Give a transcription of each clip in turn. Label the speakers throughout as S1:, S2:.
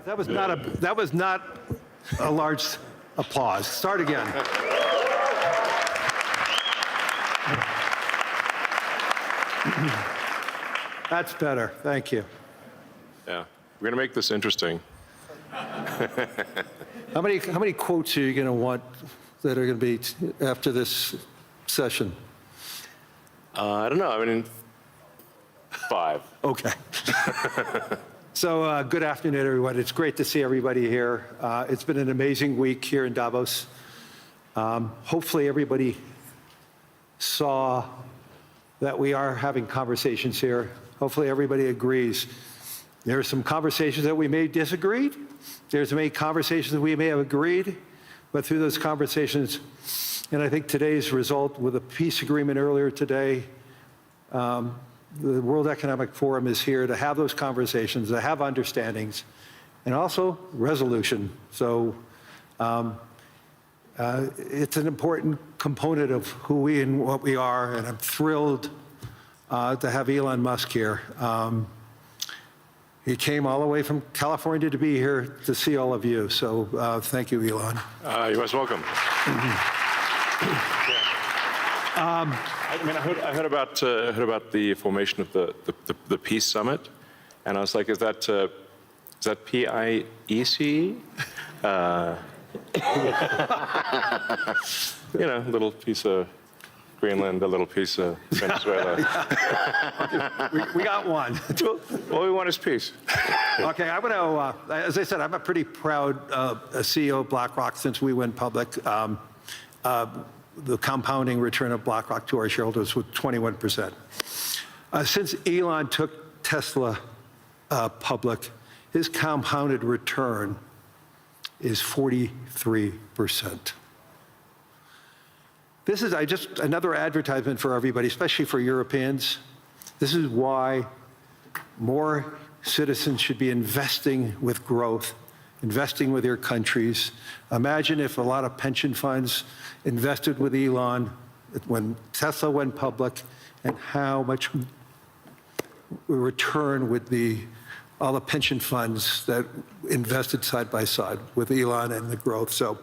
S1: That was not a large applause. Start again. That's better. Thank you.
S2: Yeah, we're going to make this interesting.
S1: How many quotes are you going to want that are going to be after this session?
S2: I don't know. I mean, 5.
S1: Okay. So good afternoon, everyone. It's great to see everybody here. It's been an amazing week here in Davos. Hopefully everybody saw that we are having conversations here. Hopefully everybody agrees. There are some conversations that we may disagree. There's many conversations that we may have agreed, but through those conversations, and I think today's result with a peace agreement earlier today, the World Economic Forum is here to have those conversations, to have understandings, and also resolution. So it's an important component of who we and what we are, and I'm thrilled to have Elon Musk here. He came all the way from California to be here to see all of you. So thank you, Elon.
S2: You're most welcome. I heard about the formation of the Peace Summit, and I was like, is that PIEC? You know, a little piece of Greenland, a little piece of Venezuela.
S1: We got one.
S2: All we want is peace.
S1: Okay, I'm going to, as I said, I'm a pretty proud CEO of BlackRock since we went public. The compounding return of BlackRock to our shareholders was 21%. Since Elon took Tesla public, his compounded return is 43%. This is just another advertisement for everybody, especially for Europeans. This is why more citizens should be investing with growth, investing with their countries. Imagine if a lot of pension funds invested with Elon when Tesla went public, and how much return would all the pension funds that invested side by side with Elon and the growth. So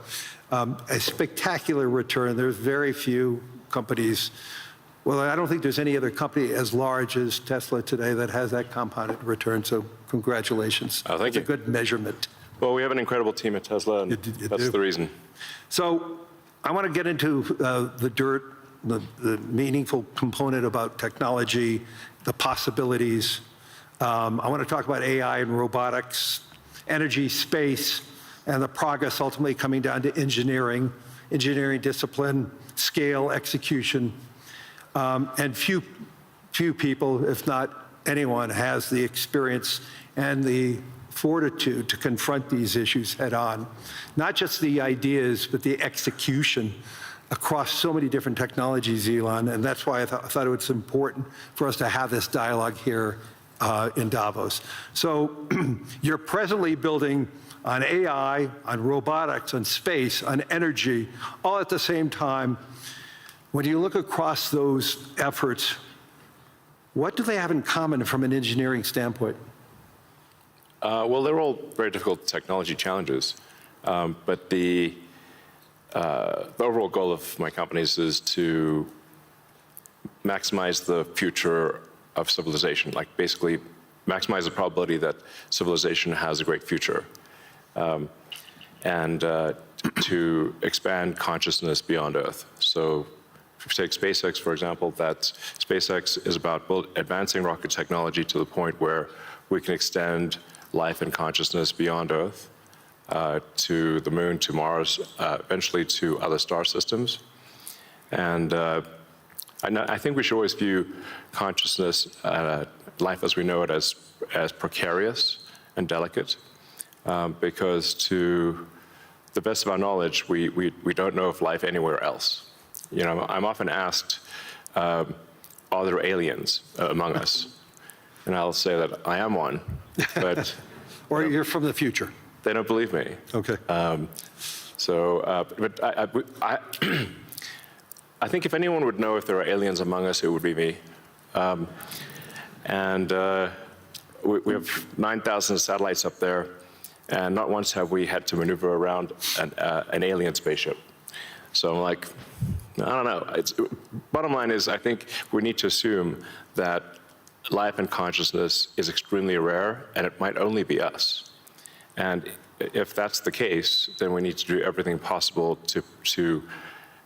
S1: a spectacular return. There's very few companies. Well, I don't think there's any other company as large as Tesla today that has that compounded return. So congratulations.
S2: Oh, thank you.
S1: It's a good measurement.
S2: Well, we have an incredible team at Tesla, and that's the reason.
S1: So I want to get into the dirt, the meaningful component about technology, the possibilities. I want to talk about AI and robotics, energy, space, and the progress ultimately coming down to engineering discipline, scale, execution. And few people, if not anyone, has the experience and the fortitude to confront these issues head on. Not just the ideas, but the execution across so many different technologies, Elon, and that's why I thought it was important for us to have this dialogue here in Davos. So you're presently building on AI, on robotics, on space, on energy, all at the same time. When you look across those efforts, what do they have in common from an engineering standpoint?
S2: Well, they're all very difficult technology challenges, but the overall goal of my companies is to maximize the future of civilization, like basically maximize the probability that civilization has a great future, and to expand consciousness beyond Earth. So if you take SpaceX, for example, that SpaceX is about advancing rocket technology to the point where we can extend life and consciousness beyond Earth, to the moon, to Mars, eventually to other star systems. And I think we should always view consciousness, life as we know it, as precarious and delicate, because to the best of our knowledge, we don't know of life anywhere else. You know, I'm often asked, are there aliens among us? And I'll say that I am one, but...
S1: Or you're from the future.
S2: They don't believe me.
S1: Okay.
S2: But I think if anyone would know if there are aliens among us, it would be me. We have 9,000 satellites up there, and not once have we had to maneuver around an alien spaceship. So I'm like, I don't know. Bottom line is, I think we need to assume that life and consciousness is extremely rare, and it might only be us. And if that's the case, then we need to do everything possible to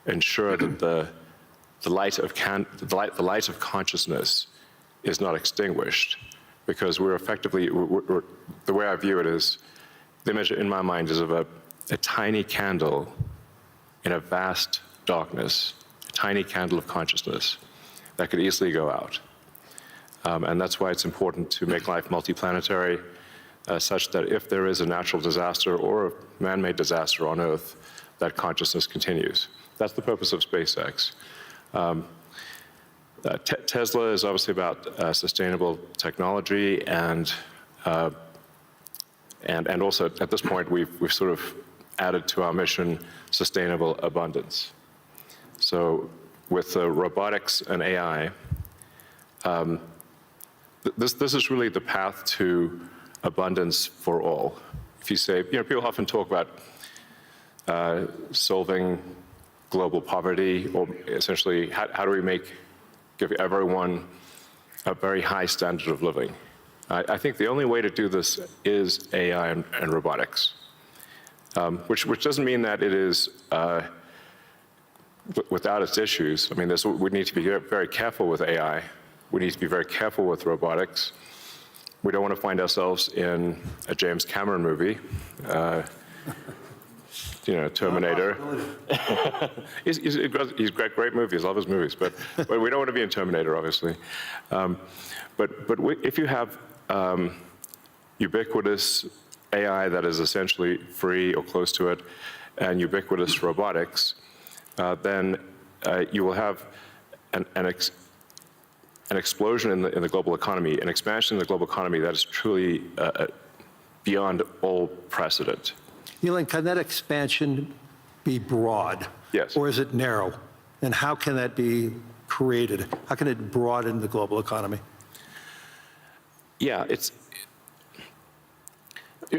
S2: ensure that the light of consciousness is not extinguished, because we're effectively, the way I view it is, the image in my mind is of a tiny candle in a vast darkness, a tiny candle of consciousness that could easily go out. And that's why it's important to make life multiplanetary, such that if there is a natural disaster or a man-made disaster on Earth, that consciousness continues. That's the purpose of SpaceX. Tesla is obviously about sustainable technology, and also at this point we've sort of added to our mission sustainable abundance. So with robotics and AI, this is really the path to abundance for all. If you say, people often talk about solving global poverty, or essentially how do we give everyone a very high standard of living. I think the only way to do this is AI and robotics, which doesn't mean that it is without its issues. I mean, we need to be very careful with AI. We need to be very careful with robotics. We don't want to find ourselves in a James Cameron movie, Terminator. He's great movies, love his movies, but we don't want to be in Terminator, obviously. But if you have ubiquitous AI that is essentially free or close to it, and ubiquitous robotics, then you will have an explosion in the global economy, an expansion in the global economy that is truly beyond all precedent.
S1: Elon, can that expansion be broad?
S2: Yes.
S1: Or is it narrow? And how can that be created? How can it broaden the global economy?
S2: Yeah,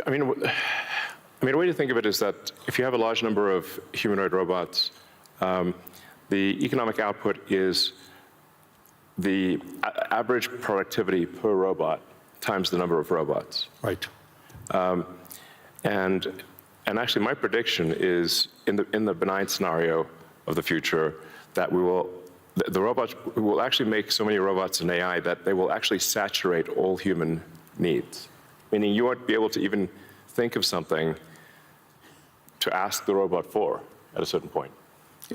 S2: I mean, the way to think of it is that if you have a large number of humanoid robots, the economic output is the average productivity per robot times the number of robots.
S1: Right.
S2: And actually, my prediction is in the benign scenario of the future that the robots will actually make so many robots in AI that they will actually saturate all human needs. Meaning you won't be able to even think of something to ask the robot for at a certain point.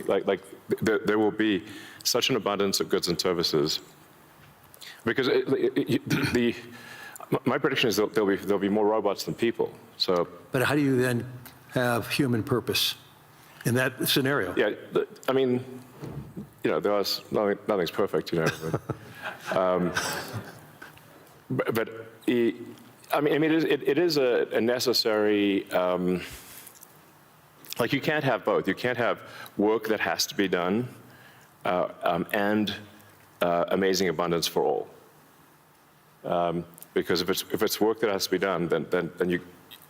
S2: Like there will be such an abundance of goods and services, because my prediction is that there'll be more robots than people. So,
S1: but how do you then have human purpose in that scenario?
S2: Yeah, I mean, nothing's perfect, but I mean, it is a necessary. Like, you can't have both. You can't have work that has to be done and amazing abundance for all. Because if it's work that has to be done, then you,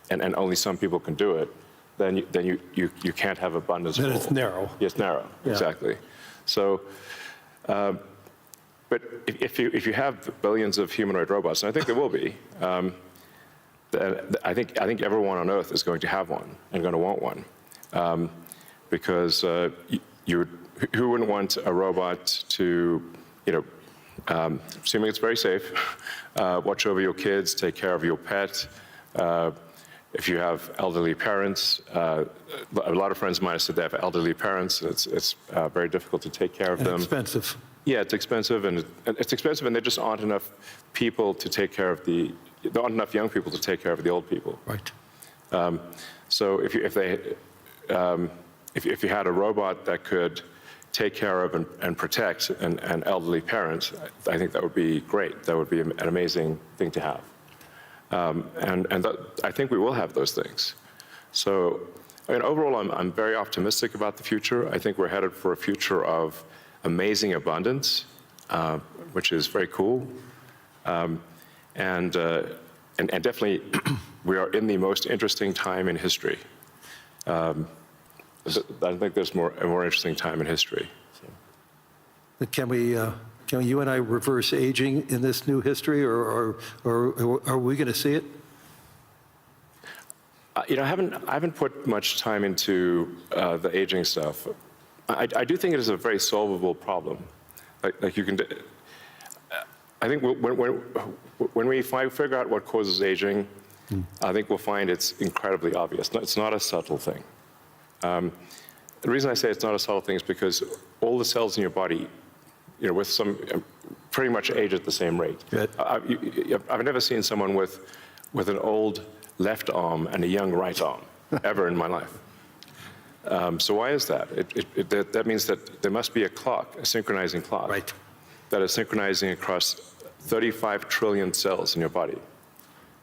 S2: and only some people can do it, then you can't have abundance for all.
S1: Then it's narrow.
S2: Yeah, it's narrow, yeah. Exactly. So, but if you have billions of humanoid robots, and I think there will be, I think everyone on Earth is going to have one and going to want one. Because who wouldn't want a robot to, assuming it's very safe, watch over your kids, take care of your pet. If you have elderly parents, a lot of friends of mine have said they have elderly parents. It's very difficult to take care of them.
S1: Expensive.
S2: Yeah, it's expensive, and there just aren't enough people to take care of there aren't enough young people to take care of the old people.
S1: Right.
S2: So if you had a robot that could take care of and protect an elderly parent, I think that would be great. That would be an amazing thing to have. I think we will have those things. So, I mean, overall, I'm very optimistic about the future. I think we're headed for a future of amazing abundance, which is very cool. And and definitely we are in the most interesting time in history. I think there's a more interesting time in history.
S1: Can you and I reverse aging in this new history, or are we going to see it?
S2: I haven't put much time into the aging stuff. I do think it is a very solvable problem. Like you can, I think when we figure out what causes aging, I think we'll find it's incredibly obvious. It's not a subtle thing. The reason I say it's not a subtle thing is because all the cells in your body, with some pretty much age at the same rate.
S1: Good.
S2: I've never seen someone with an old left arm and a young right arm ever in my life. So why is that? That means that there must be a clock, a synchronizing clock,
S1: Right.
S2: that is synchronizing across 35 trillion cells in your body.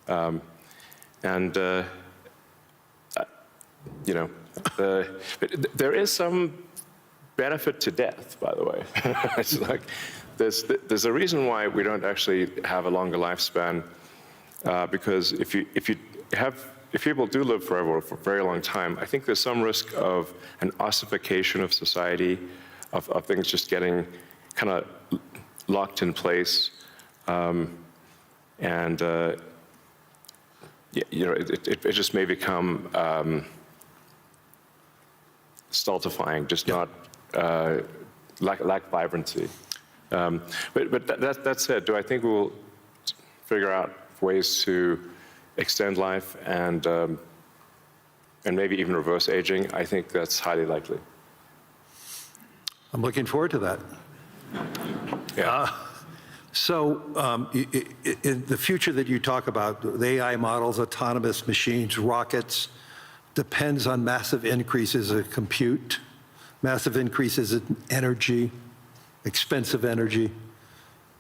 S2: There is some benefit to death, by the way. It's like there's a reason why we don't actually have a longer lifespan, because if people do live forever for a very long time, I think there's some risk of an ossification of society, of things just getting kind of locked in place, it just may become stultifying, just not lack vibrancy. But that said, do I think we will figure out ways to extend life and maybe even reverse aging? I think that's highly likely.
S1: I'm looking forward to that.
S2: Yeah.
S1: In the future that you talk about, the AI models, autonomous machines, rockets, depends on massive increases in compute, massive increases in energy, expensive energy,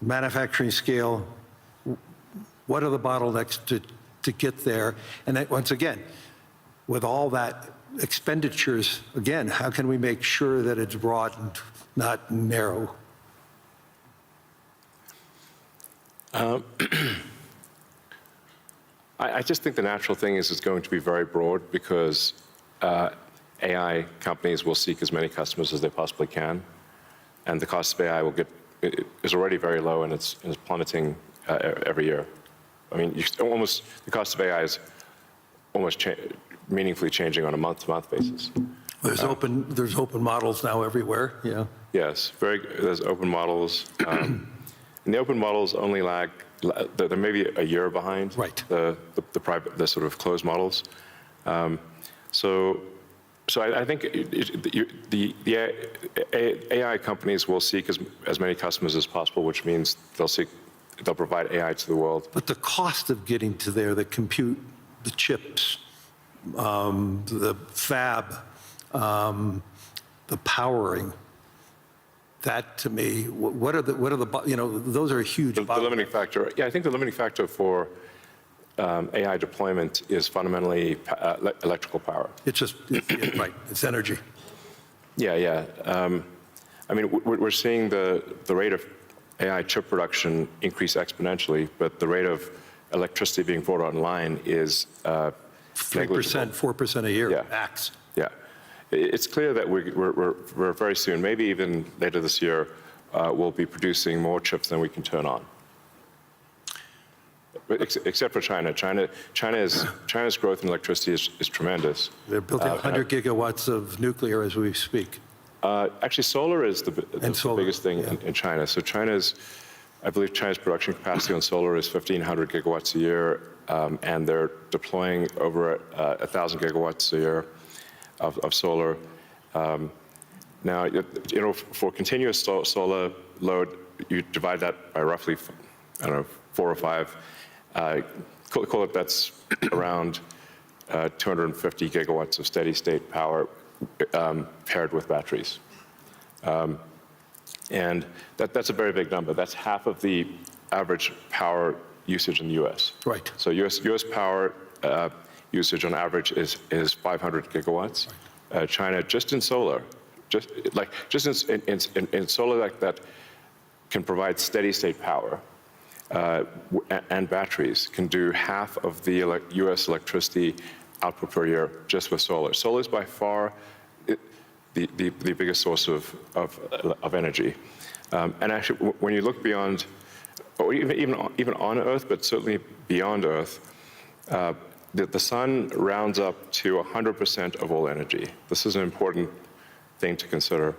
S1: manufacturing scale. What are the bottlenecks to get there? And then, once again, with all that expenditures, again, how can we make sure that it's broad and not narrow?
S2: I just think the natural thing is it's going to be very broad, because AI companies will seek as many customers as they possibly can, and the cost of AI is already very low, and it's plummeting every year. I mean, the cost of AI is almost meaningfully changing on a month-to-month basis.
S1: There's open models now everywhere. Yeah.
S2: Yes, there's open models. And the open models only lag, they're maybe a year behind.
S1: Right.
S2: The sort of closed models. So I think the AI companies will seek as many customers as possible, which means they'll provide AI to the world.
S1: But the cost of getting to there, the compute, the chips, the fab, the powering, that to me, what are the those are huge.
S2: The limiting factor, yeah, I think the limiting factor for AI deployment is fundamentally electrical power.
S1: It's just, right, it's energy.
S2: Yeah. I mean, we're seeing the rate of AI chip production increase exponentially, but the rate of electricity being brought online is
S1: 3%, 4% a year,
S2: Yeah.
S1: max.
S2: Yeah. It's clear that we're very soon, maybe even later this year, we'll be producing more chips than we can turn on. But except for China. China's growth in electricity is tremendous.
S1: They're building 100 gigawatts of nuclear as we speak.
S2: Actually, solar is the biggest thing
S1: yeah.
S2: in China. So I believe China's production capacity on solar is 1,500 gigawatts a year, and they're deploying over 1,000 gigawatts a year of solar. Now, for continuous solar load, you divide that by roughly, 4 or 5. Call it that's around 250 gigawatts of steady state power paired with batteries. And that's a very big number. That's half of the average power usage in the US.
S1: Right.
S2: So US power usage on average is 500 gigawatts. Right. China, just in solar, in solar that can provide steady state power, and batteries can do half of the US electricity output per year just with solar. Solar is by far the biggest source of energy. And actually, when you look beyond, or even on Earth, but certainly beyond Earth, the sun rounds up to 100% of all energy. This is an important thing to consider.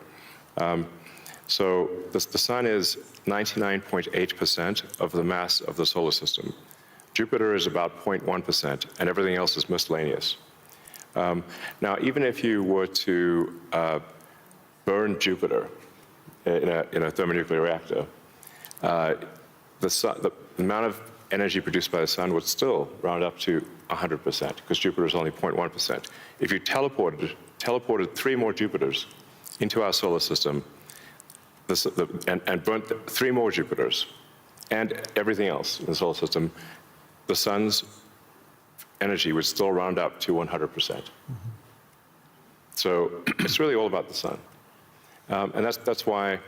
S2: So the sun is 99.8% of the mass of the solar system. Jupiter is about 0.1%, and everything else is miscellaneous. Now, even if you were to burn Jupiter in a thermonuclear reactor, the amount of energy produced by the sun would still round up to 100%, because Jupiter is only 0.1%. If you teleported 3 more Jupiters into our solar system, and burnt 3 more Jupiters, and everything else in the solar system, the sun's energy would still round up to 100%. So it's really all about the sun. And that's why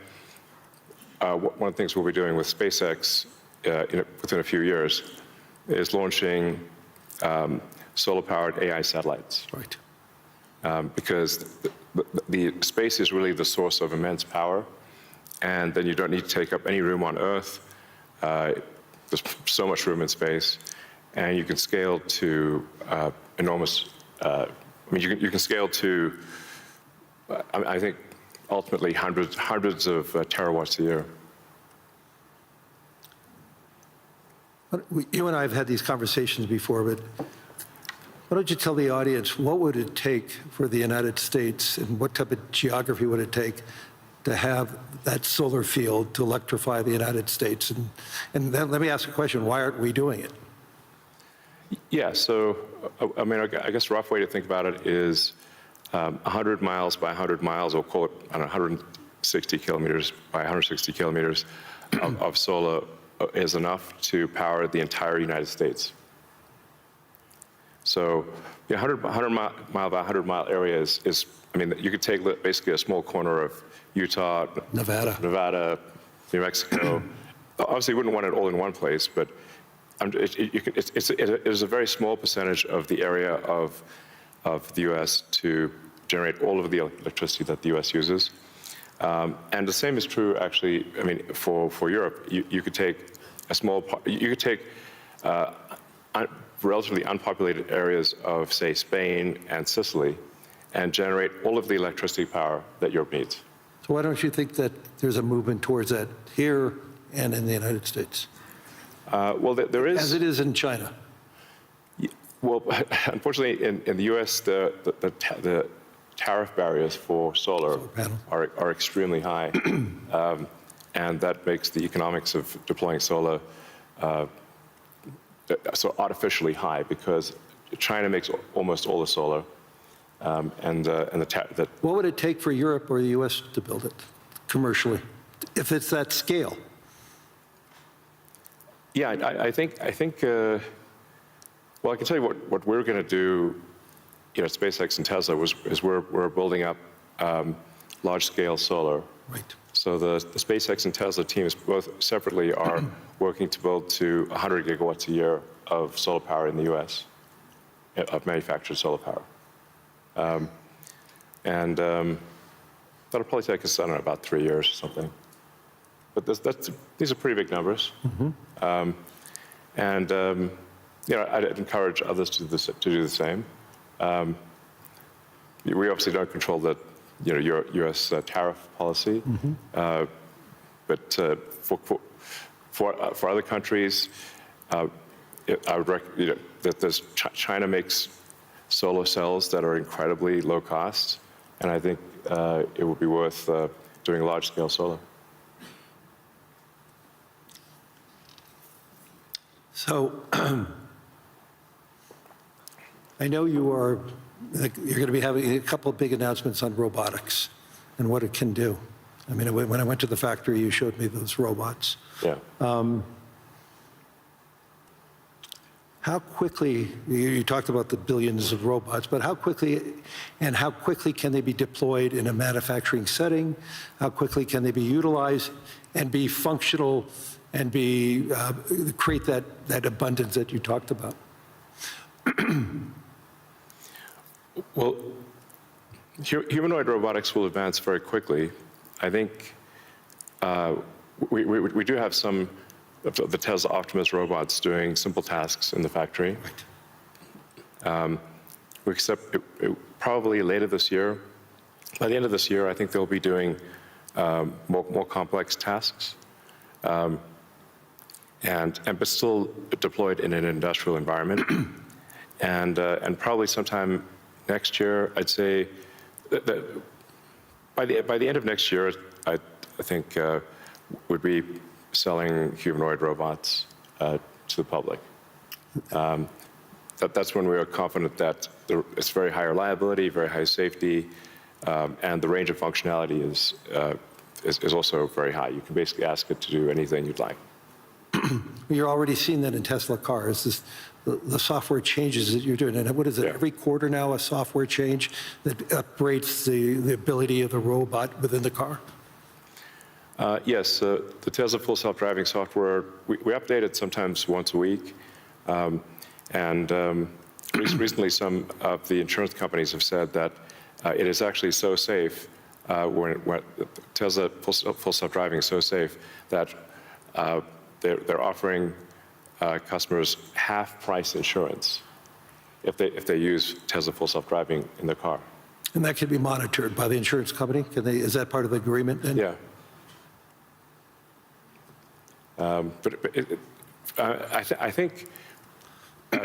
S2: one of the things we'll be doing with SpaceX within a few years is launching solar-powered AI satellites.
S1: Right.
S2: Because the space is really the source of immense power, and then you don't need to take up any room on Earth. There's so much room in space, and you can scale to enormous. I mean, you can scale to, I think, ultimately hundreds of terawatts a year.
S1: You and I have had these conversations before, but why don't you tell the audience, what would it take for the United States, and what type of geography would it take to have that solar field to electrify the United States? And then let me ask a question, why aren't we doing it?
S2: Yeah, so, I mean, I guess a rough way to think about it is 100 miles by 100 miles, or call it, I don't know, 160 kilometers by 160 kilometers of solar is enough to power the entire United States. So the 100 mile by 100 mile area is, I mean, you could take basically a small corner of Utah, Nevada, New Mexico. Obviously, you wouldn't want it all in one place, but it is a very small percentage of the area of the U.S. to generate all of the electricity that the U.S. uses. And the same is true, actually, I mean, for Europe. You could take a small part, you could take relatively unpopulated areas of, say, Spain and Sicily, and generate all of the electricity power that Europe needs.
S1: So why don't you think that there's a movement towards that here and in the United States?
S2: Well, there is.
S1: As it is in China.
S2: Well, unfortunately, in the U.S., the tariff barriers for solar are extremely high, and that makes the economics of deploying solar so artificially high, because China makes almost all the solar,
S1: What would it take for Europe or the U.S. to build it commercially, if it's that scale?
S2: Yeah, I think. Well, I can tell you what we're going to do, at SpaceX and Tesla is we're building up large-scale solar.
S1: Right.
S2: So the SpaceX and Tesla teams both separately are working to build to 100 gigawatts a year of solar power in the U.S., of manufactured solar power. That'll probably take us, I don't know, about 3 years or something. But these are pretty big numbers. Mm-hmm. I'd encourage others to do the same. We obviously don't control the U.S. Tariff policy, mm-hmm. But for other countries, I would recommend that China makes solar cells that are incredibly low cost, and I think it would be worth doing large-scale solar.
S1: So I know you're going to be having a couple of big announcements on robotics and what it can do. I mean, when I went to the factory, you showed me those robots.
S2: Yeah.
S1: How quickly, you talked about the billions of robots, but how quickly can they be deployed in a manufacturing setting? How quickly can they be utilized and be functional and create that abundance that you talked about?
S2: Well, humanoid robotics will advance very quickly. I think we do have some of the Tesla Optimus robots doing simple tasks in the factory. We expect probably later this year. By the end of this year, I think they'll be doing more complex tasks, but still deployed in an industrial environment. And probably sometime next year, I'd say that by the end of next year, I think would be selling humanoid robots to the public. That's when we are confident that it's very high reliability, very high safety, and the range of functionality is also very high. You can basically ask it to do anything you'd like.
S1: You're already seeing that in Tesla cars. The software changes that you're doing, and what is it?
S2: Yeah.
S1: Every quarter now, a software change that upgrades the ability of the robot within the car.
S2: Yes, the Tesla full self-driving software, we update it sometimes once a week. Recently, some of the insurance companies have said that it is actually so safe, when Tesla full self-driving is so safe that they're offering customers half-price insurance if they use Tesla full self-driving in their car.
S1: And that can be monitored by the insurance company? Is that part of the agreement then?
S2: Yeah. I think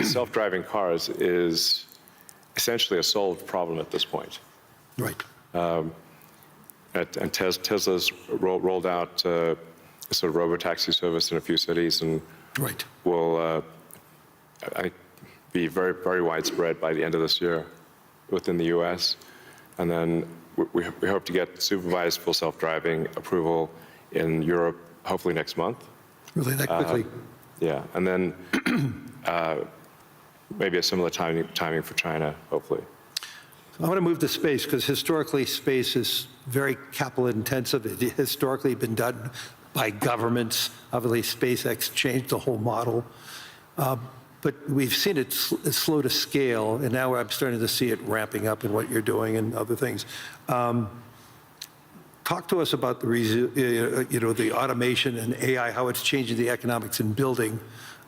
S2: self-driving cars is essentially a solved problem at this point.
S1: Right.
S2: And Tesla's rolled out a sort of robo-taxi service in a few cities, and
S1: Right.
S2: will be very, very widespread by the end of this year within the US. And then we hope to get supervised full self-driving approval in Europe, hopefully next month.
S1: Really that quickly?
S2: Yeah, and then maybe a similar timing for China, hopefully.
S1: I want to move to space because historically space is very capital intensive. It historically been done by governments. Obviously, SpaceX changed the whole model. But we've seen it slow to scale, and now I'm starting to see it ramping up in what you're doing and other things. Talk to us about the automation and AI, how it's changing the economics in building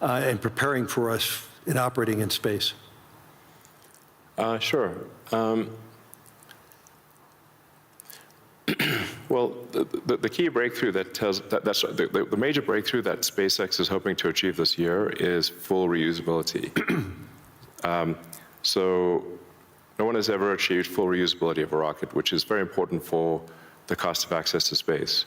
S1: and preparing for us in operating in space.
S2: Sure. Well, the key breakthrough the major breakthrough that SpaceX is hoping to achieve this year is full reusability. So no one has ever achieved full reusability of a rocket, which is very important for the cost of access to space.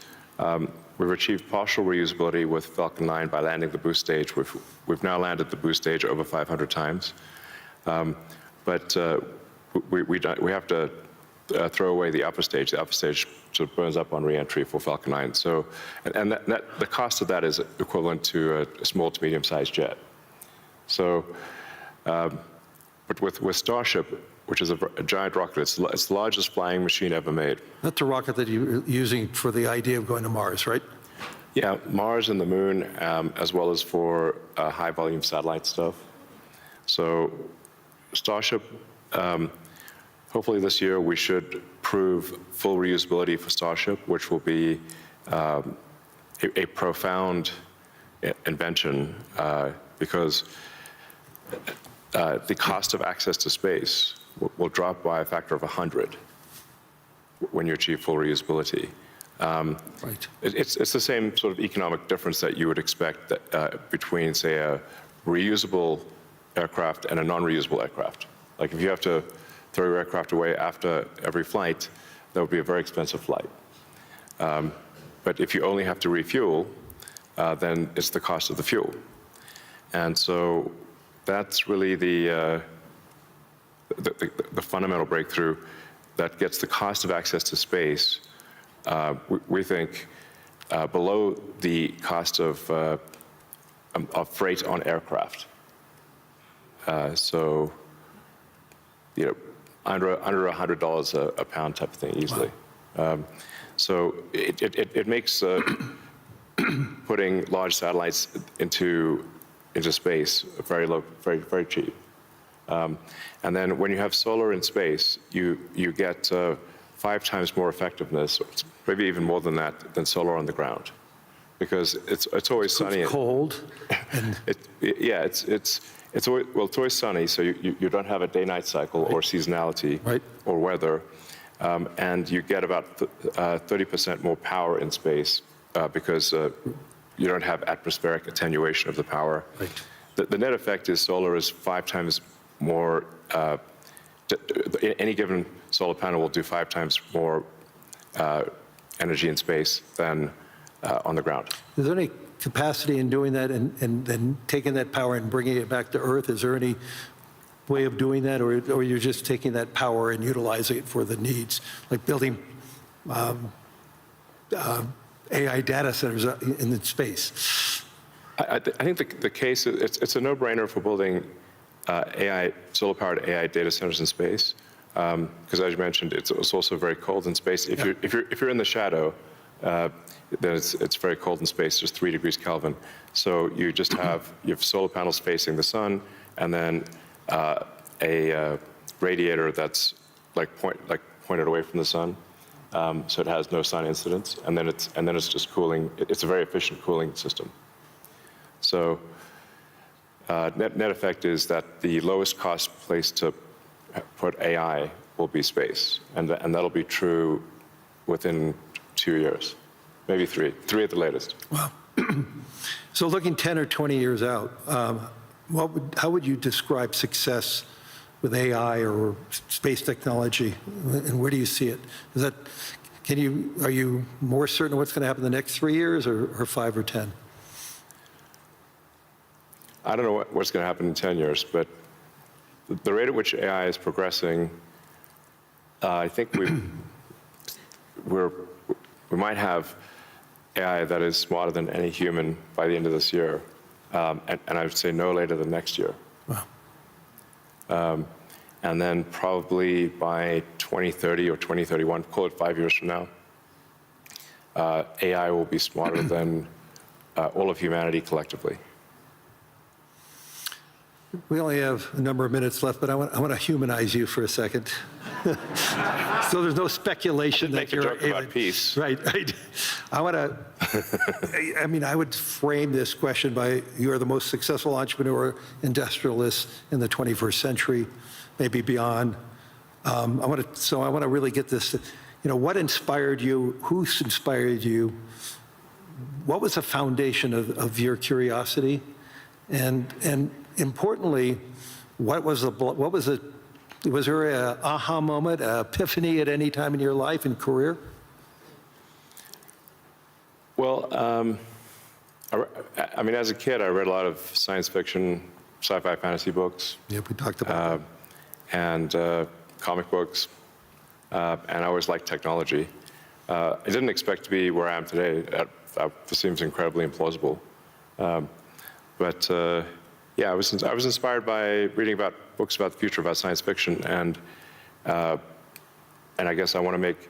S2: We've achieved partial reusability with Falcon 9 by landing the boost stage. We've now landed the boost stage over 500 times. But we have to throw away the upper stage. The upper stage sort of burns up on reentry for Falcon 9. So, and the cost of that is equivalent to a small to medium-sized jet. So, but with Starship, which is a giant rocket, it's the largest flying machine ever made.
S1: That's a rocket that you're using for the idea of going to Mars, right?
S2: Yeah, Mars and the Moon, as well as for high-volume satellite stuff. So, Starship. Hopefully this year we should prove full reusability for Starship, which will be a profound invention because the cost of access to space will drop by a factor of 100 when you achieve full reusability.
S1: Right.
S2: It's the same sort of economic difference that you would expect between, say, a reusable aircraft and a non-reusable aircraft. Like if you have to throw your aircraft away after every flight, that would be a very expensive flight. But if you only have to refuel, then it's the cost of the fuel. And so that's really the fundamental breakthrough that gets the cost of access to space, we think, below the cost of freight on aircraft. So, you know, under $100 a pound type of thing easily. Wow. So it makes putting large satellites into space, very low, very cheap. And then when you have solar in space, you get 5 times more effectivenher, maybe even more than that, than solar on the ground, because it's always sunny.
S1: It's cold.
S2: It's always sunny, so you don't have a day-night cycle or seasonality or weather, and you get about 30% more power in space because you don't have atmospheric attenuation of the power.
S1: Right.
S2: The net effect is solar is 5 times more. Any given solar panel will do 5 times more energy in space than on the ground.
S1: Is there any capacity in doing that and then taking that power and bringing it back to Earth? Is there any way of doing that, or you're just taking that power and utilizing it for the needs, like building AI data centers in space?
S2: I think the case, it's a no-brainer for building solar-powered AI data centers in space, because as you mentioned, it's also very cold in space. If you're in the shadow, then it's very cold in space, just 3 degrees Kelvin. So you just have solar panels facing the sun, and then a radiator that's pointed away from the sun, so it has no sun incidence, and then it's just cooling. It's a very efficient cooling system. So net effect is that the lowest cost place to put AI will be space, and that'll be true within 2 years, maybe 3 at the latest.
S1: Wow. So looking 10 or 20 years out, how would you describe success with AI or space technology, and where do you see it? Are you more certain what's going to happen in the next 3 years, or 5 or 10?
S2: I don't know what's going to happen in 10 years, but the rate at which AI is progressing, I think we might have AI that is smarter than any human by the end of this year, and I would say no later than next year.
S1: Wow.
S2: And then probably by 2030 or 2031, call it 5 years from now, AI will be smarter than all of humanity collectively.
S1: We only have a number of minutes left, but I want to humanize you for a second. So there's no speculation that you're
S2: make a joke about peace.
S1: Right. I would frame this question by, you are the most successful entrepreneur, industrialist in the 21st century, maybe beyond. I want to really get this. What inspired you? Who inspired you? What was the foundation of your curiosity? And importantly, was there an aha moment, an epiphany at any time in your life and career?
S2: Well, as a kid, I read a lot of science fiction, sci-fi, fantasy books.
S1: Yeah, we talked about that.
S2: And comic books, and I always liked technology. I didn't expect to be where I am today. That seems incredibly implausible. But I was inspired by reading about books about the future, about science fiction, and I guess I want to make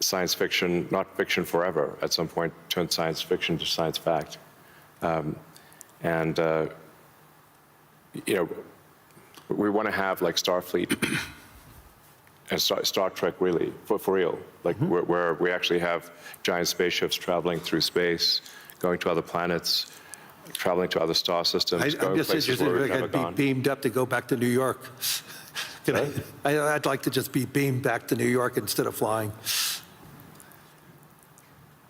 S2: science fiction not fiction forever. At some point, turn science fiction to science fact, we want to have like Starfleet and Star Trek, really, for real, like where we actually have giant spaceships traveling through space, going to other planets, traveling to other star systems.
S1: I'm just interested if I could be beamed up to go back to New York. I'd like to just be beamed back to New York instead of flying.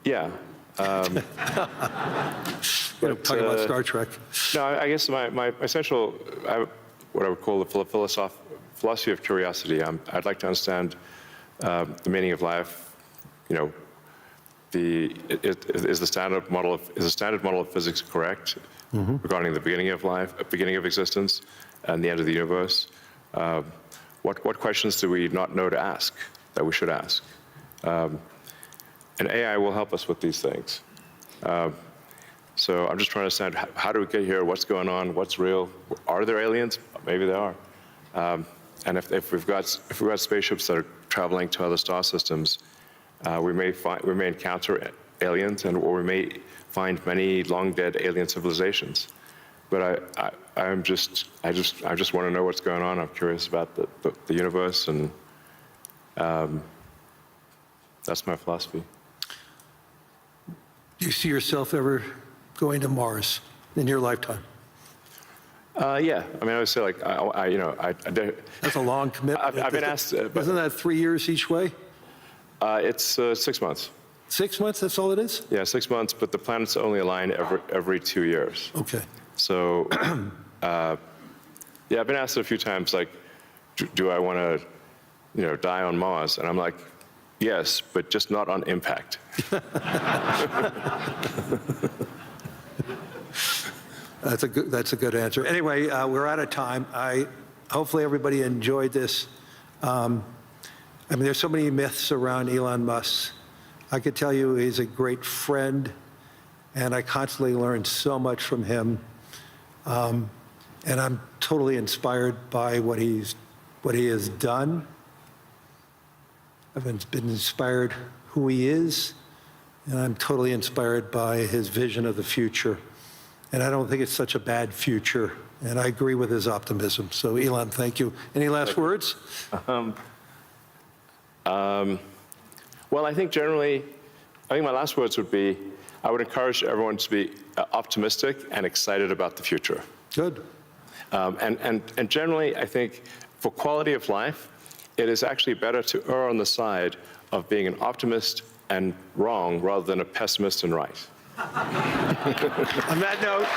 S2: Yeah.
S1: Talking about Star Trek.
S2: No, I guess my essential, what I would call the philosophy of curiosity. I'd like to understand the meaning of life. Is the standard model of physics correct regarding the beginning of life, beginning of existence, and the end of the universe? What questions do we not know to ask that we should ask? And AI will help us with these things. So I'm just trying to understand, how do we get here? What's going on? What's real? Are there aliens? Maybe there are. And if we've got spaceships that are traveling to other star systems, we may encounter aliens, or we may find many long-dead alien civilizations. But I just want to know what's going on. I'm curious about the universe, and that's my philosophy.
S1: Do you see yourself ever going to Mars in your lifetime?
S2: Yeah, I mean, I would say like,
S1: That's a long commitment.
S2: I've been asked.
S1: Isn't that 3 years each way?
S2: It's 6 months.
S1: 6 months, that's all it is?
S2: Yeah, 6 months, but the planets only align every 2 years.
S1: Okay.
S2: So, yeah, I've been asked a few times, like, do I want to, die on Mars? And I'm like, yes, but just not on impact.
S1: That's a good answer. Anyway, we're out of time. Hopefully everybody enjoyed this. I mean, there's so many myths around Elon Musk. I could tell you he's a great friend, and I constantly learn so much from him. And I'm totally inspired by what he has done. I've been inspired who he is, and I'm totally inspired by his vision of the future. And I don't think it's such a bad future, and I agree with his optimism. So, Elon, thank you. Any last words?
S2: Well, I think my last words would be, I would encourage everyone to be optimistic and excited about the future.
S1: Good.
S2: And generally, I think for quality of life, it is actually better to err on the side of being an optimist and wrong rather than a pessimist and right.
S1: On that note.